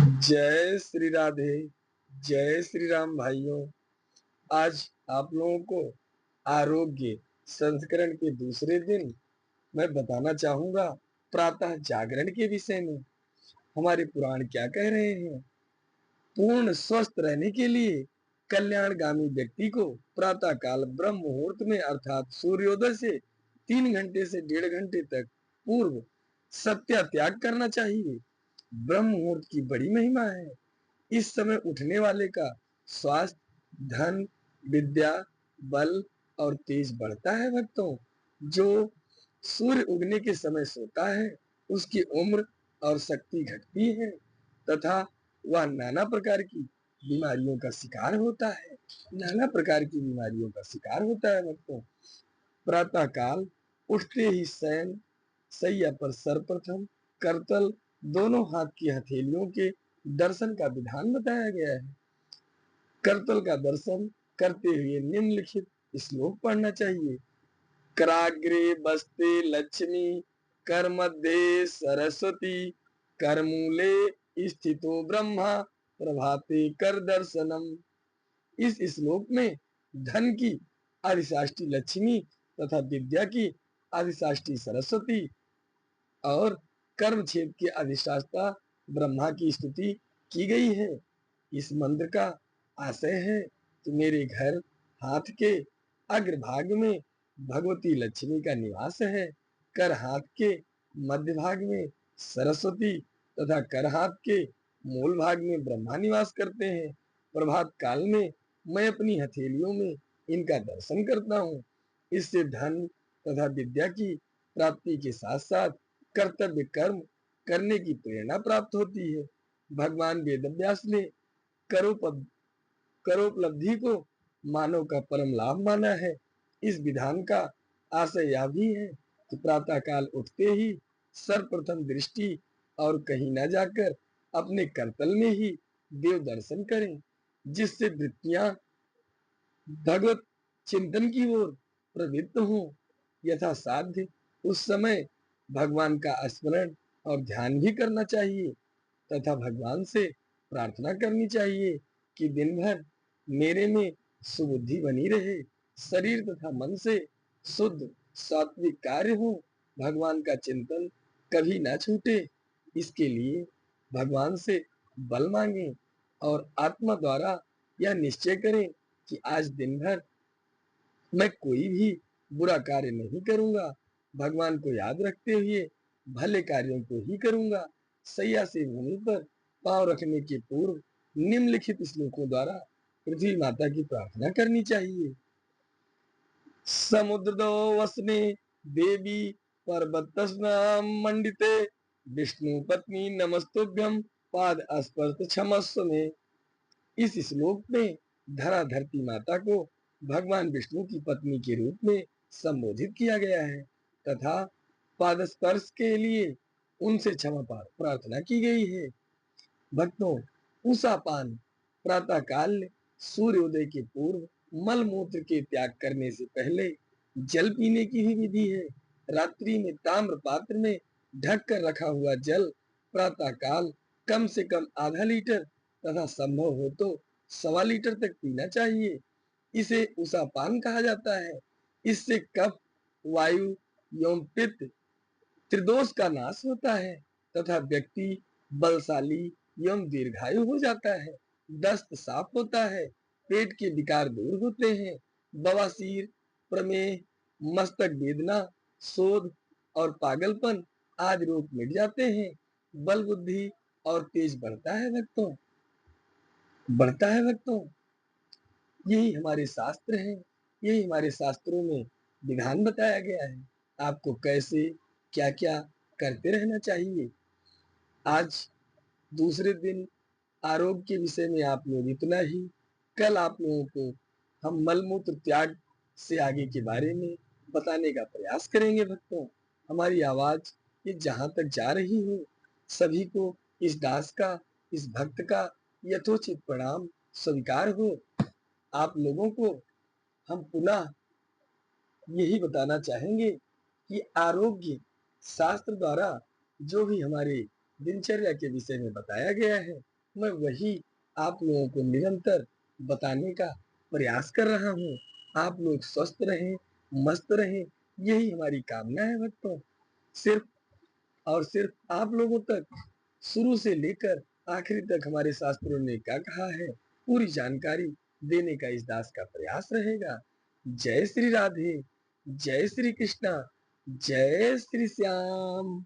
जय श्री राधे, जय श्री राम भाइयों। आज आप लोगों को आरोग्य संस्करण के दूसरे दिन मैं बताना चाहूंगा प्रातः जागरण के विषय में। हमारे पुराण क्या कह रहे हैं? पूर्ण स्वस्थ रहने के लिए कल्याणगामी व्यक्ति को प्रातः काल ब्रह्म मुहूर्त में अर्थात सूर्योदय से 3 घंटे से 1.5 घंटे तक पूर्व सत्या त्याग करना चाहिए। ब्रह्म मुहूर्त की बड़ी महिमा है। इस समय उठने वाले का स्वास्थ्य, धन, विद्या, बल और तेज बढ़ता है भक्तों। जो सूर्य उगने के समय सोता है उसकी उम्र और शक्ति घटती है तथा वह नाना प्रकार की बीमारियों का शिकार होता है। नाना प्रकार की बीमारियों का शिकार होता है भक्तों। प्रातः काल उठते ही शयन शैया पर सर्वप्रथम करतल दोनों हाथ की हथेलियों के दर्शन का विधान बताया गया है। करतल का दर्शन करते हुए निम्नलिखित श्लोक पढ़ना चाहिए। कराग्रे बस्ते लक्ष्मी, कर मध्य सरस्वती, कर मूले स्थितो ब्रह्मा, प्रभाते कर दर्शनम। इस श्लोक में धन की अधिशाष्टी लक्ष्मी तथा विद्या की अधिशाष्टी सरस्वती और कर्म क्षेत्र के अधिष्ठाता ब्रह्मा की स्तुति की गई है। इस मंत्र का आशय है कि मेरे घर हाथ के अग्रभाग में भगवती लक्ष्मी का निवास है, कर हाथ के मध्य भाग में सरस्वती तथा कर हाथ के मूल भाग में ब्रह्मा निवास करते हैं। प्रभात काल में मैं अपनी हथेलियों में इनका दर्शन करता हूँ। इससे धन तथा विद्या की प्राप्ति के साथ साथ कर्तव्य कर्म करने की प्रेरणा प्राप्त होती है। भगवान वेदव्यास ने करोपलब्धि को मानव का परम लाभ माना है। इस विधान का आशय यह भी है कि प्रातः काल उठते ही सर्वप्रथम दृष्टि और कहीं न जाकर अपने करतल में ही देव दर्शन करें, जिससे वृत्तियां भगवत चिंतन की ओर प्रवृत्त हों। यथा साध्य उस समय भगवान का स्मरण और ध्यान भी करना चाहिए तथा भगवान से प्रार्थना करनी चाहिए कि दिन भर मेरे में सुबुद्धि बनी रहे, शरीर तथा मन से शुद्ध सात्विक कार्य हो, भगवान का चिंतन कभी ना छूटे। इसके लिए भगवान से बल मांगे और आत्मा द्वारा यह निश्चय करें कि आज दिन भर मैं कोई भी बुरा कार्य नहीं करूंगा, भगवान को याद रखते हुए भले कार्यों को ही करूंगा। सैया से भूमि पर पांव रखने के पूर्व निम्नलिखित श्लोकों द्वारा पृथ्वी माता की प्रार्थना करनी चाहिए। समुद्र वसने देवी पर्वत मंडिते, विष्णु पत्नी नमस्तुभ्यम पाद स्पर्श क्षमस्व में। इस श्लोक में धरा धरती माता को भगवान विष्णु की पत्नी के रूप में संबोधित किया गया है तथा पादस्पर्श के लिए उनसे क्षमा प्रार्थना की गई है। भक्तों, उषा पान प्रातः काल सूर्योदय के पूर्व मल मूत्र के त्याग करने से पहले जल पीने की भी विधि है। रात्रि में ताम्र पात्र में ढक कर रखा हुआ जल प्रातः काल कम से कम आधा लीटर तथा संभव हो तो 1.25 लीटर तक पीना चाहिए। इसे उषा पान कहा जाता है। इससे कफ, वायु एवं पित्त त्रिदोष का नाश होता है तथा व्यक्ति बलशाली एवं दीर्घायु हो जाता है। दस्त साफ होता है, पेट के विकार दूर होते हैं, बवासीर, प्रमेह, मस्तक वेदना, शोध और पागलपन आदि रोग मिट जाते हैं। बल बुद्धि और तेज बढ़ता है भक्तों, बढ़ता है भक्तों। यही हमारे शास्त्र हैं, यही हमारे शास्त्रों में विधान बताया गया है आपको कैसे क्या क्या करते रहना चाहिए। आज दूसरे दिन आरोग्य के विषय में आप लोग इतना ही। कल आप लोगों को हम मलमूत्र त्याग से आगे के बारे में बताने का प्रयास करेंगे भक्तों। हमारी आवाज ये जहां तक जा रही हो, सभी को इस दास का, इस भक्त का यथोचित प्रणाम स्वीकार हो। आप लोगों को हम पुनः यही बताना चाहेंगे कि आरोग्य शास्त्र द्वारा जो भी हमारे दिनचर्या के विषय में बताया गया है मैं वही आप लोगों को निरंतर बताने का प्रयास कर रहा हूँ। आप लोग स्वस्थ रहें, मस्त रहें, यही हमारी कामना है भक्तों। सिर्फ और सिर्फ आप लोगों तक शुरू से लेकर आखिरी तक हमारे शास्त्रों ने क्या कहा है, पूरी जानकारी देने का इस दास का प्रयास रहेगा। जय श्री राधे, जय श्री कृष्णा, जय श्री श्याम।